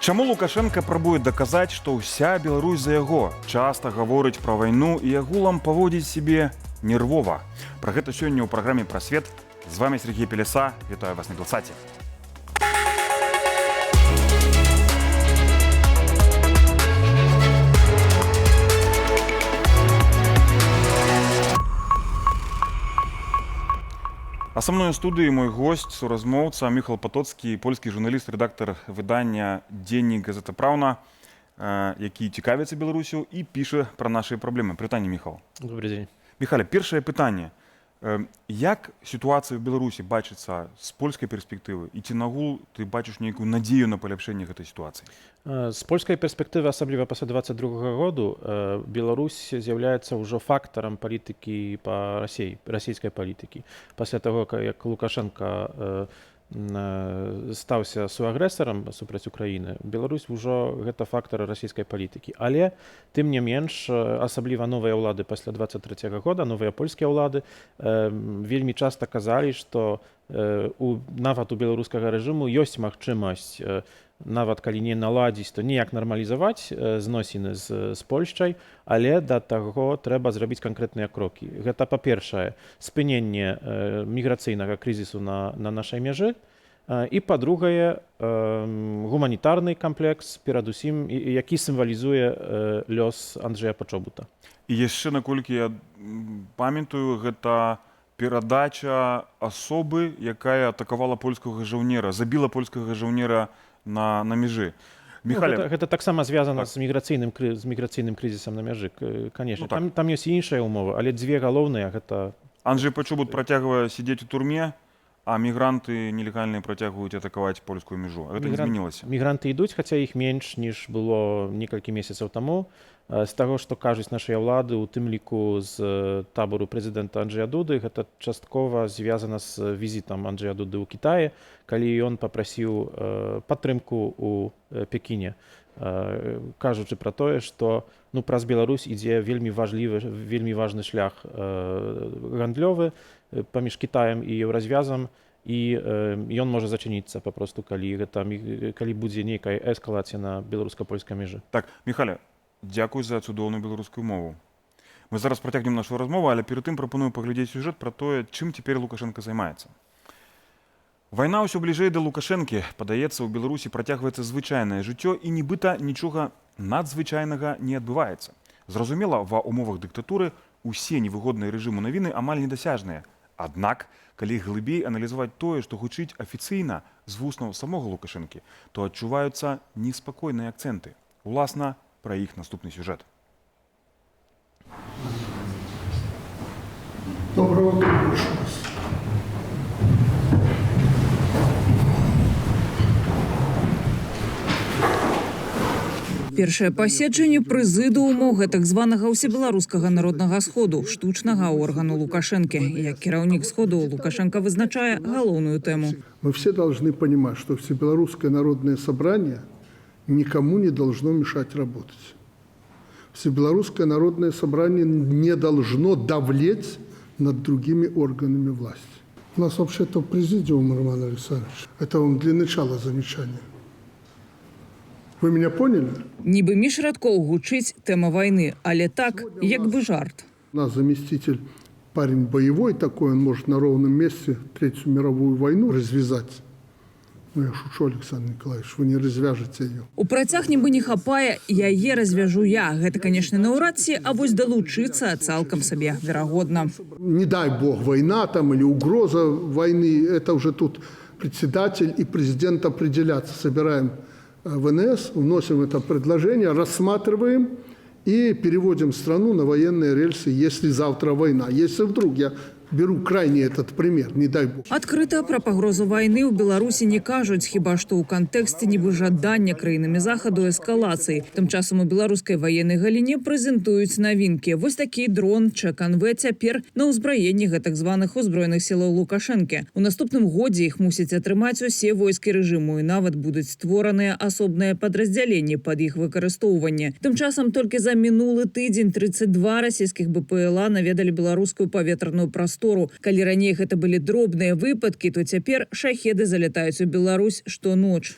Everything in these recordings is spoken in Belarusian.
Чаму Лукашенко прабуе даказаць, што ўся Беларусь за яго, часта гаворыць пра вайну і агулам паводзіць сябе нервова. Пра гэта сёння ў праграме «Пра свет». З вами Сергей Пелеса. Вітаю вас на Белсаце. А са мной у студыі мой госць, суразмоўца Міхал Патоцкі, польскі журналіст, рэдактар выдання «Дзеннік Газета Праўна», які цікавіцца Беларусю і піша пра нашы праблемы. Прывітанне, Міхал. Добрый день. Міхаля, першае пытанне. Як сітуацыя ў Беларусі бачыцца з польскай перспектывы? І ці нагул ты бачыш нейкую надзею на паляпшэнне гэтай сітуацыі? З польскай перспектывы, асабліва пасля 22 году, Беларусь з'яўляецца ўжо фактарам палітыкі па расійскай палітыкі. Пасля таго, як Лукашенко стаўся суагрэсарам супраць Украіны, Беларусь ўжо гэта фактар расійскай палітыкі. Але, тым не менш, асабліва новыя ўлады пасля 23 года, новыя польскія ўлады, вельмі часта казалі, што нават у беларускага рэжыму ёсць магчымасць, нават калі не наладзіць, то неяк нармалізаваць зносіны з Польшчай, але да таго трэба зрабіць канкрэтныя крокі. Гэта, па-першае, спыненне міграцыйнага крызісу на нашай мяжы, і, па-другае, гуманітарны комплекс, перадусім, які сімвалізуе лёс Анджэя Пачобута. І яшчэ, наколькі я памятаю, гэта перадача асобы, якая атакавала польскага жаўнера, забіла польскага жаўнера на мяжы. Міхаля... Гэта таксама звязана з міграцыйным крызісам на мяжы, канешне. Там ёсць і іншыя ўмовы, але дзве галоўныя гэта... Анджэй Пачобут працягвае сидзець у турме, а мігранты нелегальныя працягваюць атакаваць польскую мяжу. Гэта не змянілася. Мігранты ідуць, хаця іх менш, ніж было некалькі месяцаў таму. З таго, што кажуць нашыя ўлады, у тым ліку з табору прэзідэнта Анджэя Дуды, гэта часткова звязана з візітам Анджэя Дуды ў Кітаі, калі ён папрасіў падтрымку ў Пекіне, кажучы пра тое, што праз Беларусь ідзе вельмі важны шлях гандлёвы паміж Кітаем і еўразвязам, і ён можа зачыніцца папросту, калі будзе нейкая эскалацыя на беларуска-польскай мяжы. Так, Міхаля, дзякуй за цудоўную беларускую мову. Мы зараз працягнем нашу размову, але перад тым прапаную паглядзець сюжэт пра тое, чым цяпер Лукашенко займаецца. Вайна ўсё бліжэй да Лукашэнкі. Падаецца, у Беларусі працягваецца звычайнае жыццё і нібыта нічога надзвычайнага не адбываецца. Зразумела, ва ўмовах дыктатуры усе невыгодныя рэжыму навіны амаль недасяжныя. Аднак, калі глыбей аналізаваць тое, што гучыць афіцыйна з вуснаў самога Лукашэнкі, то адчуваюцца неспакойныя акцэнты. Уласна, пра іх наступны сюжэт. Доброго утра, прошу вас. Першае паседжанне прэзідыуму гэтак званага ўсебеларускага народнага сходу, штучнага органу Лукашэнкі. Як кіраўнік сходу, Лукашенко вызначае галоўную тэму. Мы все должны понимать, что Всебелорусское народное собрание никому не должно мешать работать. Всебелорусское народное собрание не должно давлеть над другими органами власти. У нас вообще-то президиум, Роман Александрович. Это вам для начала замечания. Вы меня поняли? Нібы між радкоў гучыць тэма вайны, але так, як бы жарт. У нас заместитель, парень боевой такой, он может на ровном месте Третью мировую войну развязать. Ну, я шучу, Александр Николаевич, вы не развяжете ее. У працяг нібы не хапае, яе развяжу я. Гэта, конечно, наўрад ці, а вось далучыцца цалкам сабе верагодна. Не дай бог, война там или угроза войны, это уже тут председатель и президент определятся. Собираем ВНС, вносим это предложение, рассматриваем и переводим страну на военные рельсы, если завтра война. Если вдруг, я беру крайний этот пример, не дай бог. Адкрыта пра пагрозу вайны ў Беларусі не кажуць, хіба што ў кантэксце нібы жадання краінамі захаду эскалацыі. Тым часам у беларускай ваеннай галіне прэзентуюць навінкі. Вось такі дрон ЧКНВ цяпер на ўзбраенні гэтак званых узброеных сілаў Лукашэнкі. У наступным годзе іх мусяць атрымаць усе войскі рэжыму і нават будуць створаныя асобныя падраздзяленні пад іх выкарыстоўванне. Тым часам толькі за мінулы тыдзень 32 расійскіх БПЛА наведалі беларускую паветраную прастору. Калі раней гэта былі дробныя выпадкі, то цяпер шахеды залятаюць у Беларусь штоноч.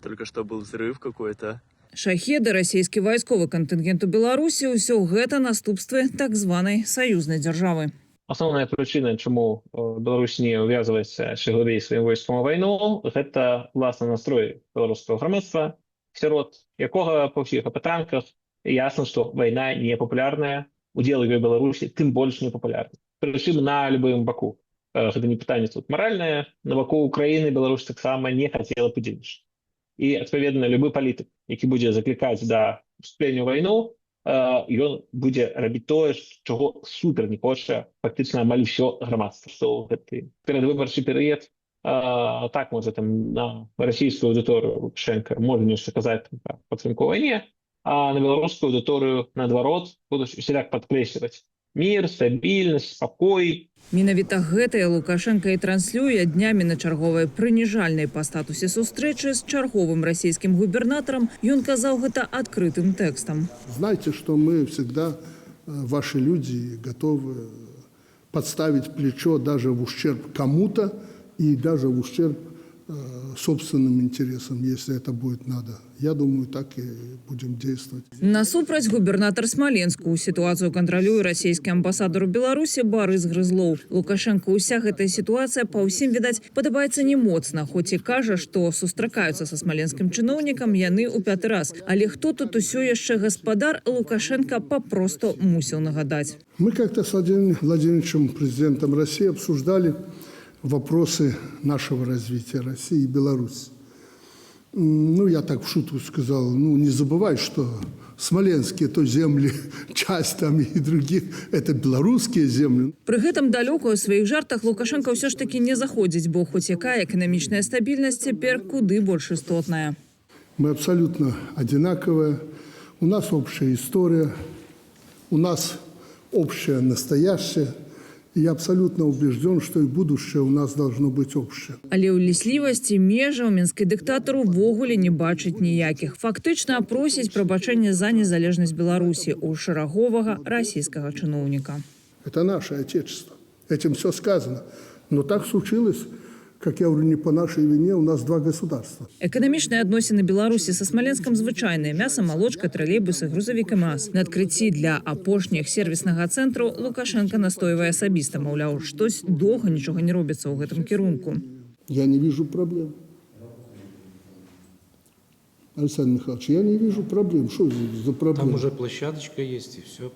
только что был взрыв какой-то. Шахеды, расійскі вайсковы кантынгент у Беларусі, усё гэта наступствы так званай саюзнай дзяржавы. Основная причина, чому Білорусь не ув'язується ще глибей своїм військом у війну, це, власне, настрой білоруського громадства, сирот, якого по всіх опитанках ясно, що війна не популярна, удел ее Беларуси тем больше не популярны. Причем на любым боку. Это не питание тут моральное, на боку Украины Беларусь так само не хотела подельничать. И, відповідно, любой політик, який буде закликати до вступлення у війну, ён будзе рабіць тое, чого супер не хоча фактично амаль усё грамадства. Што гэты перадвыбарчы перыяд так можа там на расійскую аўдыторыю Лукашенко можа нешта казаць пра падтрымку вайне, а на беларускую аўдыторыю наадварот будуць усяляк падкрэсліваць мір, стабільнасць, спакой. Менавіта гэтае Лукашенко і транслюе днямі на чарговай прыніжальнай па статусе сустрэчы з чарговым расійскім губернатарам. Ён казаў гэта адкрытым тэкстам. Знайте, что мы всегда, ваши люди, готовы подставить плечо даже в ущерб кому-то и даже в ущерб собственным интересам, если это будет надо. Я думаю, так и будем действовать. Насупраць губернатар Смаленску сітуацыю кантралюе расійскі амбасадар у Беларусі Барыс Грызлоў. Лукашенко уся гэтая сітуацыя па ўсім, відаць, падабаецца не моцна, хоць і кажа, што сустракаюцца са смаленскім чыноўнікам яны ў 5-ты раз. Але хто тут усё яшчэ гаспадар, Лукашенко папросту мусіў нагадаць. Мы как-то с Владимиром Владимировичем, президентом России, обсуждали вопросы нашего развития России и Беларуси. Ну, я так в шутку сказал, не забывай, что смоленские то земли, часть там и других, это белорусские земли. Пры гэтым далёка ў сваіх жартах Лукашенко ўсё ж такі не заходзіць, бо хоць якая эканамічная стабільнасць цяпер куды больш істотная. Мы абсолютно одинаковые, у нас общая история, у нас общее настоящее. Я абсолютно убежден, что и будущее у нас должно быть общее. Але ў ліслівасці межаў мінскі дыктатар увогуле не бачыць ніякіх. Фактычна просіць прабачэння за незалежнасць Беларусі у шараговага расійскага чыноўніка. Это наше отечество. Этим все сказано. Но так случилось, как я говорю, не по нашей вине, у нас два государства. Эканамічныя адносіны Беларусі са Смаленскам звычайныя. Мяса, малочка, тралейбусы, грузавік і МАЗ. На адкрыцці для апошніх сервіснага цэнтру Лукашенко настойвае асабіста. Маўляў, штось доўга нічога не робіцца ў гэтым кірунку. Я не вижу проблем. Александр Михайлович, я не вижу проблем. Что за проблемы? Там уже площадочка есть и все.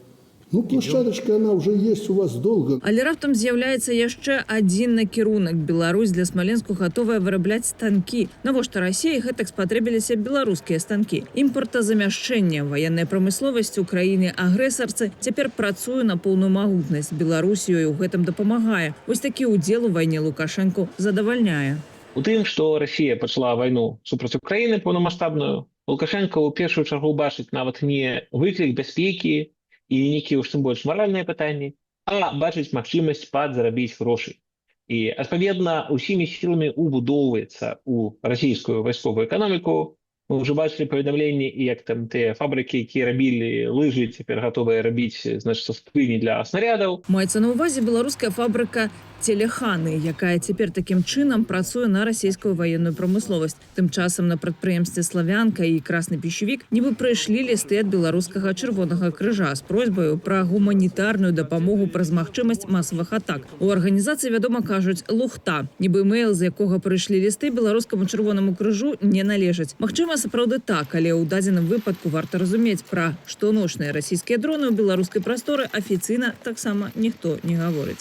Ну, площадочка, она уже есть у вас долго. Але раптам з'яўляецца яшчэ адзін накірунак. Беларусь для Смаленску гатовая вырабляць станкі. Навошта Расіі гэтак спатрэбіліся беларускія станкі? Імпартазамяшчэнне, ваенная прамысловасць у краіны-агрэсарцы цяпер працуе на поўную магутнасць. Беларусію ў гэтым дапамагае. Вось такі ўдзел у вайне Лукашенко задавальняе. У тым, што Расія пачала вайну супраць Украіны паўнамасштабную, Лукашенко ў першую чаргу бачыць нават не выклік бяспекі і нейкія ўж тым больш маральныя пытанні, а бачыць магчымасць падзарабіць грошы. І, адпаведна, усімі сіламі убудоўваецца ў расійскую вайсковую эканоміку. Мы ўжо бачылі паведамленні, як там тыя фабрыкі, якія рабілі лыжы, цяпер гатовыя рабіць, значыць, скрыні для снарядаў. Маецца на ўвазе беларуская фабрыка Телеханы, якая цяпер такім чынам працуе на расійскую ваенную прамысловасць. Тым часам на прадпрыемстве Славянка і Красны пішавік нібы прыйшлі лісты ад беларускага чырвонага крыжа з просьбаю пра гуманітарную дапамогу праз магчымасць масавых атак. У арганізацыі, вядома, кажуць, лухта. Нібы мэйл, з якога прыйшлі лісты, беларускаму чырвонаму крыжу не належаць. Магчыма, сапраўды так, але ў дадзеным выпадку варта разумець, пра штоночныя расійскія дроны ў беларускай прасторы афіцыйна таксама ніхто не гаворыць.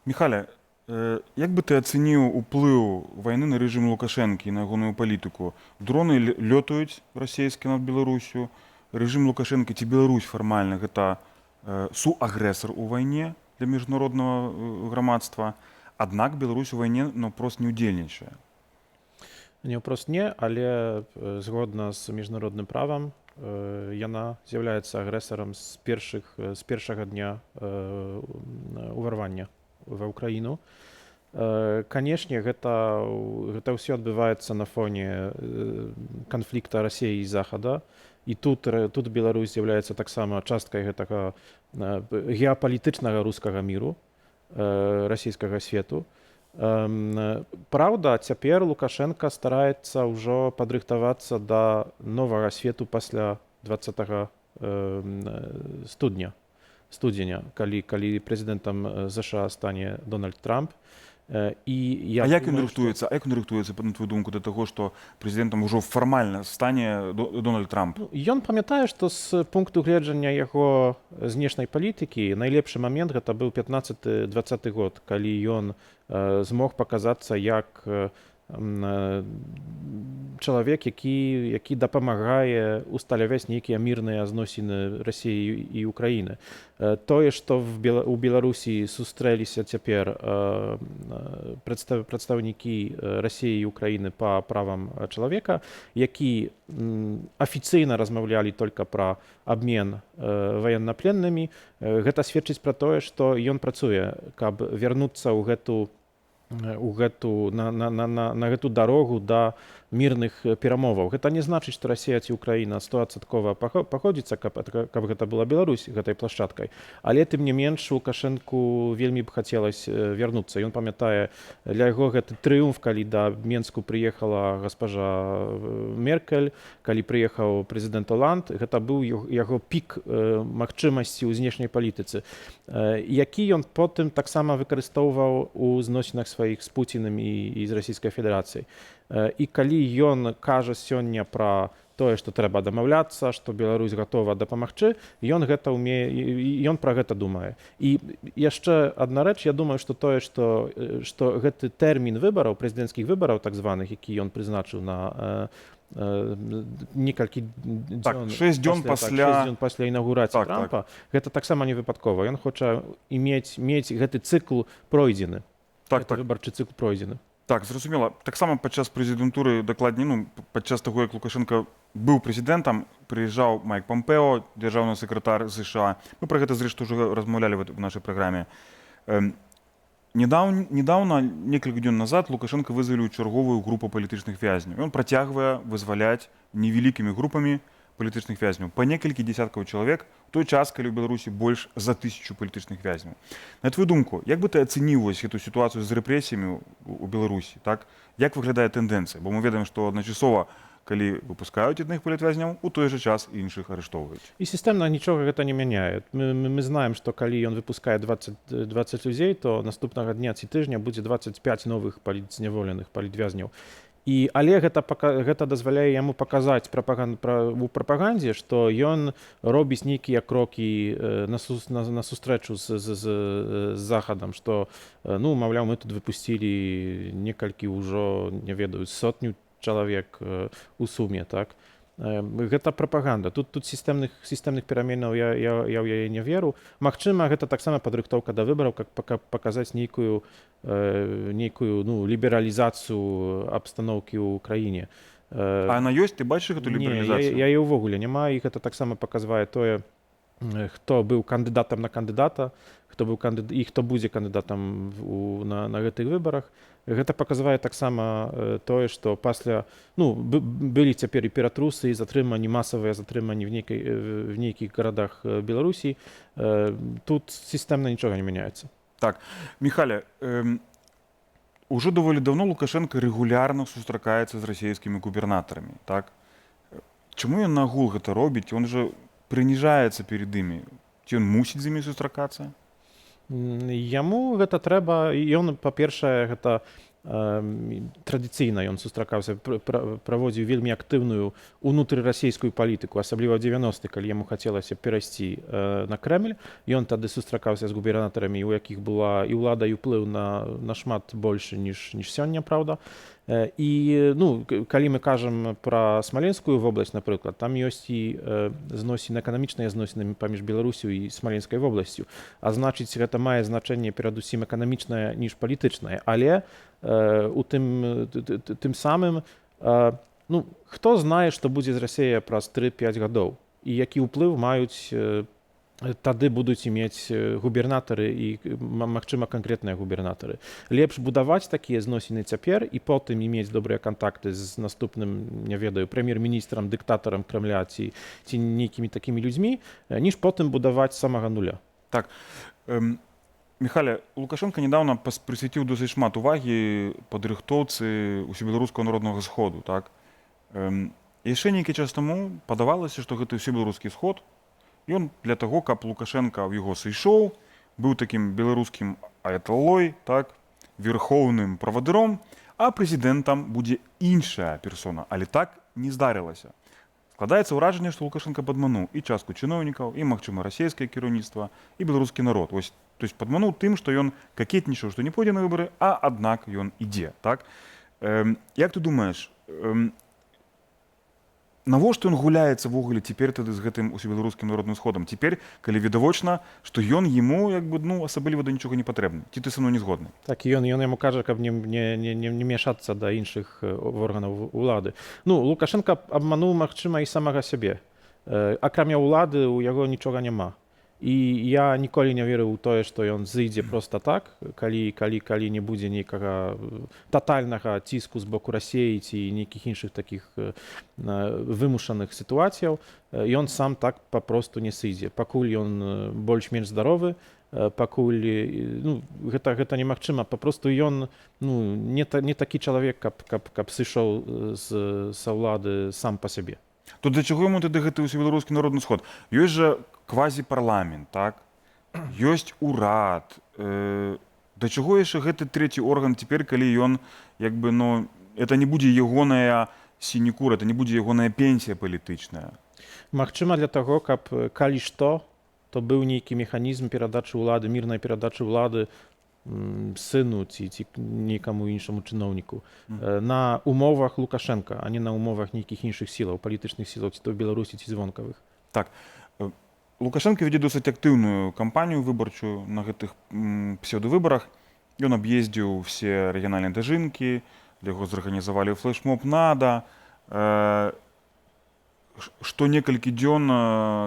Михаля, як бы ты ацэніў уплыў вайны на рэжым Лукашэнкі і на ягоную палітыку? Дроны лётаюць расійскія над Беларусю, рэжым Лукашэнкі ці Беларусь фармальна гэта суагрэсар у вайне для міжнароднага грамадства, аднак Беларусь у вайне прост не ўдзельнічае. Не ўпрост не, але згодна з міжнародным правам яна з'яўляецца агрэсарам з першага дня уварвання ва ўкраіну. Канешне, гэта ўсё адбываецца на фоне канфлікта Расіі і Захада. І тут Беларусь з'яўляецца таксама часткай гэтага геапалітычнага рускага міру, расійскага свету. Праўда, цяпер Лукашенко стараецца ўжо падрыхтавацца да новага свету пасля 20 студзеня, калі прэзідэнтам ЗША стане Дональд Трамп. І А як ён рыхтуецца? А як ён рыхтуецца, на твою думку, да таго, што прэзідэнтам ужо фармальна стане Дональд Трамп? Ён памятае, што з пункту гледжання яго знешняй палітыкі найлепшы момент гэта быў 15-20 год, калі ён змог паказацца як чалавек, які дапамагае усталяваць нейкія мірныя зносіны Расіі і Украіны. Тое, што у Беларусі сустрэліся цяпер прадстаўнікі Расіі і Украіны па правам чалавека, які афіцыйна размаўлялі толькі пра абмен ваеннапленнымі, гэта сведчыць пра тое, што ён працуе, каб вярнуцца ў на гэту дарогу да мірных перамоваў. Гэта не значыць, што Расія ці Украіна 100% паходзіцца, каб гэта была Беларусь гэтай плашчадкай. Але тым не менш Лукашэнку вельмі б хацелася вярнуцца. Ён памятае, для яго гэты трыумф, калі да Менску прыехала гаспажа Меркель, калі прыехаў прэзідэнт Оланд, гэта быў яго пік магчымасці ў знешняй палітыцы, які ён потым таксама выкарыстоўваў у зносінах сваіх з Пуцінам і з Расійскай Федэрацыяй. І калі ён кажа сёння пра тое, што трэба дамаўляцца, што Беларусь гатова дапамагчы, ён пра гэта думае. І яшчэ адна рэч, я думаю, што тое, што гэты тэрмін выбараў, прэзідэнцкіх выбараў так званых, які ён прызначыў на некалькі дзён пасля інаўгурацыі Трампа, гэта таксама не выпадкова. Ён хоча мець гэты цыкл пройдзены. Выбарчы цыкл пройдзены. Так, зразумела. Таксама падчас прэзідэнтуры, дакладней, падчас таго, як Лукашенко быў прэзідэнтам, прыязджаў Майк Помпео, дзяржаўны сакратар ЗША. Мы пра гэта, зрэшты, ўжо размаўлялі в нашай праграме. Недаўна, некалькі дзён назад, Лукашенко вызваліў чарговую групу палітычных вязняў. Ён працягвае вызваляць невялікімі групамі палітычных вязняў, па некалькі дзесяткаў чалавек, у той час, калі ў Беларусі больш за 1000 палітычных вязняў. На твою думку, як бы ты ацэніў гэту сітуацыю з рэпрэсіямі ў Беларусі, так? Як выглядае тэндэнцыя? Бо мы ведаем, што адначасова, калі выпускаюць адных палітвязняў, у той жа час іншых арыштоўваюць. І сістэмна нічога гэта не мяняе. Мы знаем, што калі ён выпускае 20 людзей, то наступнага дня ці тыжня будзе 25 новых зняволеных палітвязняў. Але гэта дазваляе яму паказаць у прапагандзе, што ён робіць нейкія крокі на сустрэчу з Захадам, што, маўляў, мы тут выпусцілі некалькі ўжо, не ведаю, сотню чалавек у суме, так? Гэта прапаганда. Тут сістэмных пераменаў я ў яе не веру. Магчыма, гэта таксама падрыхтоўка да выбараў, каб паказаць нейкую лібералізацыю абстаноўкі ў краіне. А яна ёсць? Ты бачыш гэту лібералізацыю? Не, яе ўвогуле няма, і гэта таксама паказвае тое, хто быў кандыдатам на кандыдата, і хто будзе кандыдатам на гэтых выбарах. Гэта паказвае таксама тое, што пасля былі цяпер і ператрусы, і затрыманні, масавыя затрыманні в нейкіх гарадах Беларусі. Тут сістэмна нічога не мяняецца. Так, Міхаля, ужо даволі даўно Лукашенко рэгулярна сустракаецца з расійскімі губернатарамі, так? Чаму ён нагул гэта робіць? Ён жа прыніжаецца перед імі. Ці ён мусіць з імі сустракацца? Яму гэта трэба, ён, па-першае, гэта традыцыйна ён сустракаўся, праводзіў вельмі актыўную унутрырасійскую палітыку, асабліва ў 90-х, калі яму хацелася перайсці на Крэмль. Ён тады сустракаўся з губернатарамі, у якіх была і ўлада, і ўплыў нашмат большы, ніж сёння, праўда. І калі мы кажам пра Смаленскую вобласць, напрыклад, там ёсць і эканамічныя зносіны паміж Беларусю і Смаленскай вобласцю. А значыць, гэта мае значэнне перадусім эканамічнае, ніж палітычнае. Але тым самым, хто знае, што будзе з Расіяй праз 3-5 гадоў і які ўплыў маюць тады будуць мець губернатары і, магчыма, канкрэтныя губернатары. Лепш будаваць такія зносіны цяпер і потым мець добрыя кантакты з наступным, не ведаю, прэм'ер-міністрам, дыктатарам Крамля ці нейкімі такімі людзьмі, ніж потым будаваць з самага нуля. Так. Михайле, Лукашенко недавно прысвяціў досыць шмат увагі падрыхтоўцы ўсебеларускага народнага сходу, так? Яшчэ нейкі час таму падавалася, што гэты ўсебеларускі сход, ён для таго, каб Лукашенко ў яго сышоў, быў такім беларускім аяталлой, так, верхоўным правадыром, а прэзідэнтам будзе іншая персона, але так не здарылася. Складаецца ўражанне, што Лукашенко падмануў і частку чыноўнікаў, і, магчыма, расійскае кіраўніцтва, і беларускі народ. Вось, то есть падмануў тым, што ён какетнічаў, што не пойдзе на выбары, а аднак ён ідзе, так? Як ты думаеш, навошта ён гуляецца ввогуле цяпер тады з гэтым усебеларускім народным сходам? Цяпер, калі відавочна, што ён яму як бы, ну, асабліва да нічога не патрэбны. Ці ты са мной не згодны? Так, ён яму кажа, каб не мяшацца да іншых органаў улады. Ну, Лукашенко абмануў, магчыма, і самага сябе. Акрамя ўлады у яго нічога няма. І я ніколі не верыў у тое, што ён зыдзе проста так, калі не будзе нейкага татальнага ціску з боку Расіі ці нейкіх іншых такіх вымушаных сітуацыяў, ён сам так папросту не сыдзе. Пакуль ён больш-менш здаровы, пакуль ну, гэта немагчыма, папросту ён ну, не такі чалавек, каб сышоў са ўлады сам па сябе. То для чаго яму тады гэты ўсебеларускі народны сход? Ёсць жа квазіпарламент, так? Ёсць урад. Да чаго яшчэ гэты трэці орган цяпер, калі ён, як бы, ну, это не будзе ягоная сінекура, это не будзе ягоная пенсія палітычная. Магчыма, для таго, каб калі што, то быў нейкі механізм перадачы ўлады, мірнай перадачы ўлады сыну ці нейкаму іншаму чыноўніку на умовах Лукашенка, а не на умовах нейкіх іншых сілаў, палітычных сілаў, ці то ў Беларусі, ці звонкавых. Так. Лукашенко вядзе досыць актыўную кампанію выбарчую на гэтых псевдовыбарах. Ён аб'ездзіў все рэгіянальныя дажынкі, для яго зарганізавалі флешмоб «Нада». Што некалькі дзён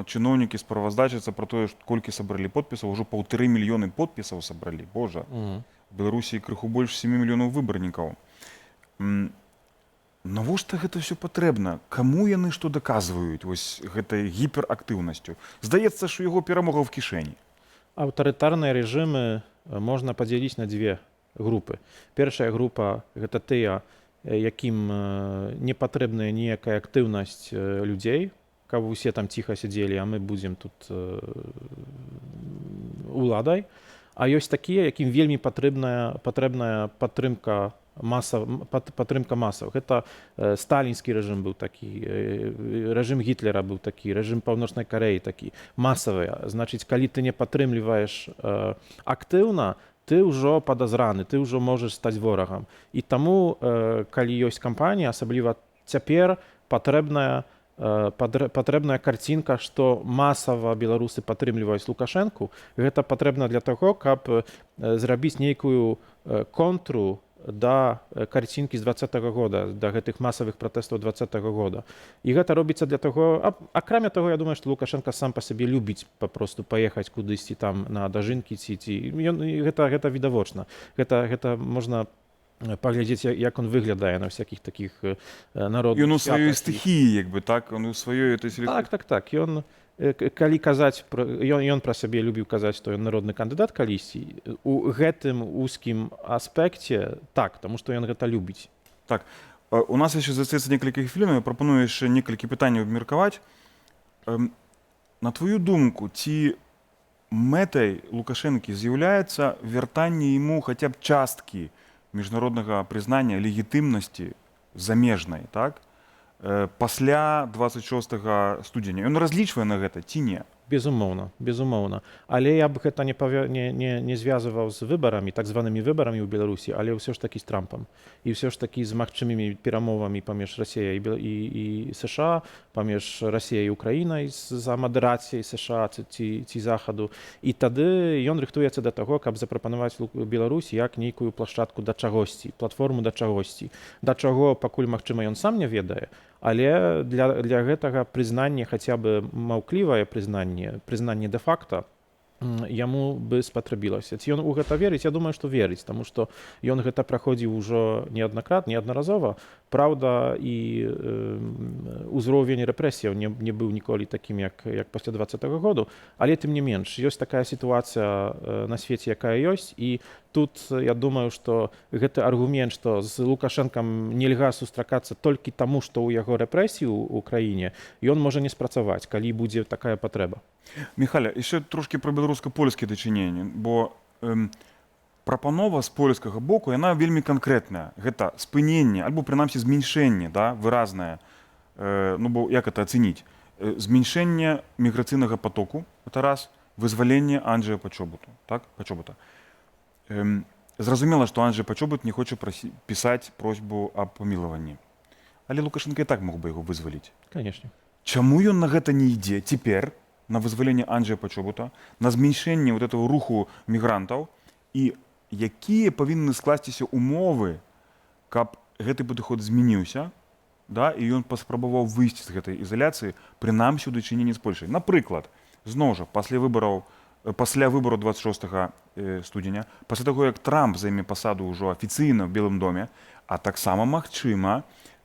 чыноўнікі справаздачацца пра тое, колькі сабралі подпісаў, ужо 1,5 мільёны подпісаў сабралі. Божа, у Беларусі крыху больш 7 мільёнаў выбарнікаў. Навошта гэта ўсё патрэбна? Каму яны што даказваюць вось гэтай гіперактыўнасцю? Здаецца, што яго перамога ў кішэні. Аўтарытарныя рэжымы можна падзяліць на дзве групы. Першая група – гэта тыя, якім не патрэбная ніякая актыўнасць людзей, каб усе там ціха сядзелі, а мы будзем тут уладай. А ёсць такія, якім вельмі патрэбная падтрымка масаў. Гэта сталінскі рэжым быў такі, рэжым Гітлера быў такі, рэжым Паўночнай Карэі такі, масавыя. Значыць, калі ты не падтрымліваеш актыўна, ты ўжо падазраны, ты ўжо можаш стаць ворагам. І таму, калі ёсць кампанія, асабліва цяпер патрэбная карцінка, што масава беларусы падтрымліваюць Лукашэнку, гэта патрэбна для таго, каб зрабіць нейкую контру да карцінкі з 20-го года, да гэтых масавых пратэстаў 20-го года. І гэта робіцца для таго, акрамя таго, я думаю, што Лукашенко сам па сабе любіць папросту паехаць кудысьці там на дажынкі ці гэта відавочна. Гэта можна паглядзець, як он выглядае на всякіх такіх народных Ён у сваёй стыхіі, як бы, так? Он у сваёй этой селекцыі. Так. Ён калі казаць, ён пра сябе любіў казаць, што ён народны кандыдат калісьці, у гэтым узкім аспекце так, таму што ён гэта любіць. Так, у нас яшчэ застаецца некалькі хвілін, я прапаную яшчэ некалькі пытанняў абмеркаваць. На твою думку, ці мэтай Лукашэнкі з'яўляецца вяртанне яму хаця б часткі міжнароднага прызнання легітымнасці замежнай, так? Пасля 26 студзеня. Ён разлічвае на гэта ці не? Безумоўна. Але я б гэта не звязваў з выбарамі, так званымі выбарамі ў Беларусі, але ўсё ж такі з Трампам. І ўсё ж такі з магчымымі перамовамі паміж Расіяй і США, паміж Расіяй і Украінай за мадэрацыяй США ці Захаду. І тады ён рыхтуецца да таго, каб запрапанаваць Беларусь як нейкую плашчатку да чагосьці, платформу да чагосьці. Да чаго, пакуль, магчыма, ён сам не ведае, але для гэтага прызнання, хаця бы маўклівае прызнанне де-факта, яму бы спатрэбілася. Ці ён у гэта верыць? Я думаю, што верыць, таму што ён гэта праходзіў ужо неаднаразова. Праўда, і ўзровень рэпрэсіяў не быў ніколі такім, як пасля 20-го году, але тым не менш, ёсць такая сітуацыя на свеце, якая ёсць, і тут я думаю, што гэты аргумент, што з Лукашэнкам нельга сустракацца толькі таму, што ў яго рэпрэсіі ў краіне, ён можа не спрацаваць, калі будзе такая патрэба. Михаля, яшчэ трошки про беларуска-польскія дачыненні, бо прапанова з польскага боку, яна вельмі канкрэтная. Гэта спыненне, альбо прынамсі зменшэнне, да, выразнае, ну бо як это ацэніць? Зменшэнне міграцыйнага потоку, это раз, вызваленне Анджэя Пачобута, так? Пачобута. Зразумела, што Анджэй Пачобут не хоча пісаць просьбу аб памілаванні. Але Лукашенко і так мог бы яго вызваліць. Канешне. Чаму ён на гэта не ідзе цяпер, на вызваленне Анджэя Пачобута, на зменшэнне вот этого руху мігрантаў, і якія павінны скласціся умовы, каб гэты падыход змяніўся, да, і ён паспрабаваў выйсці з гэтай ізаляцыі, прынамсі ў дачыненні з Польшай. Напрыклад, зноў жа, пасля выбару 26 студзеня, пасля таго, як Трамп займе пасаду ўжо афіцыйна ў Белым доме, а таксама магчыма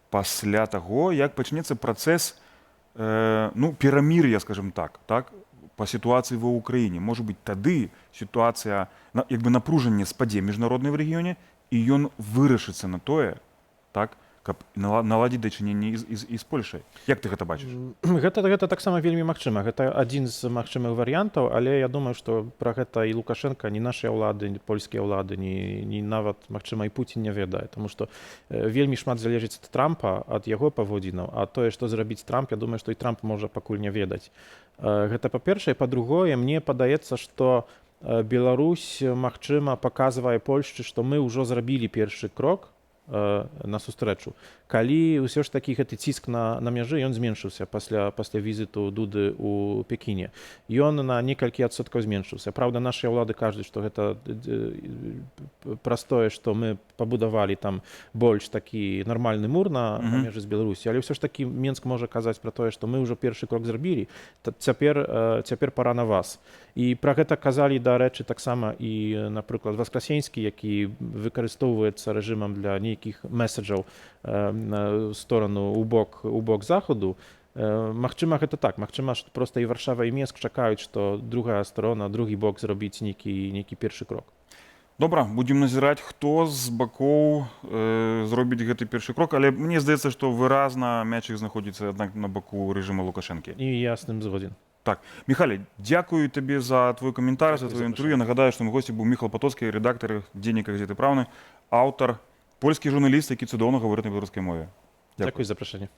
пасля таго, як пачнецца працэс перамір'я, скажем так, па сітуацыі ва ўкраіне. Можа быць, тады сітуацыя, як бы напружанне спадзе міжнароднай в рэгіёне, і ён вырашыцца на тое, так, каб наладзіць дачыненні і з Польшай. Як ты гэта бачыш? Гэта таксама вельмі магчыма. Гэта адзін з магчымых варыянтаў, але я думаю, што пра гэта і Лукашенка, ні нашыя ўлады, ні польскія ўлады, ні нават, магчыма, і Пуцін не ведае, таму што вельмі шмат залежыць ад Трампа, ад яго паводзінаў, а тое, што зрабіць Трамп, я думаю, што і Трамп можа пакуль не ведаць. Гэта па-першае, па-другое, мне падаецца, што Беларусь, магчыма, паказвае Польшчы, што мы ўжо зрабілі першы крок на сустрэчу. Калі ўсё ж такі гэты ціск на мяжы, ён зменшыўся пасля візіту Дуды ў Пекіне. Ён на некалькі адсоткаў зменшыўся. Праўда, нашыя ўлады кажуць, што гэта праз тое, што мы пабудавалі там больш такі нармальны мур на мяжы з Беларусі, але ўсё ж такі Менск можа казаць пра тое, што мы ўжо першы крок зрабілі, цяпер пара на вас. І пра гэта казалі, дарэчы, таксама і, напрыклад, Васкрасенскі, які выкарыстоўваецца рэжымам для нейкіх месаджаў сторону у бок захаду. Магчыма, гэта так. Магчыма, што проста і Варшава, і Менск чакаюць, што другая сторона, другі бок зробіць нейкі першы крок. Добра, будзем назіраць, хто з бакоў зробіць гэты першы крок, але мне здаецца, што выразна мячык знаходзіцца аднак на баку рэжыма Лукашэнкі. І я з тым згоден. Так, Михайле, дзякую табе за твой каментар, за твоё інтэрв'ю. Нагадаю, што мы госці быў Міхал Патоцкі, рэдактар дзённіка газеты «Праўны», аўтар, польскі журналіст, які цудоўна гаворыць на беларускай мове. Дзякуй за запрашэнне.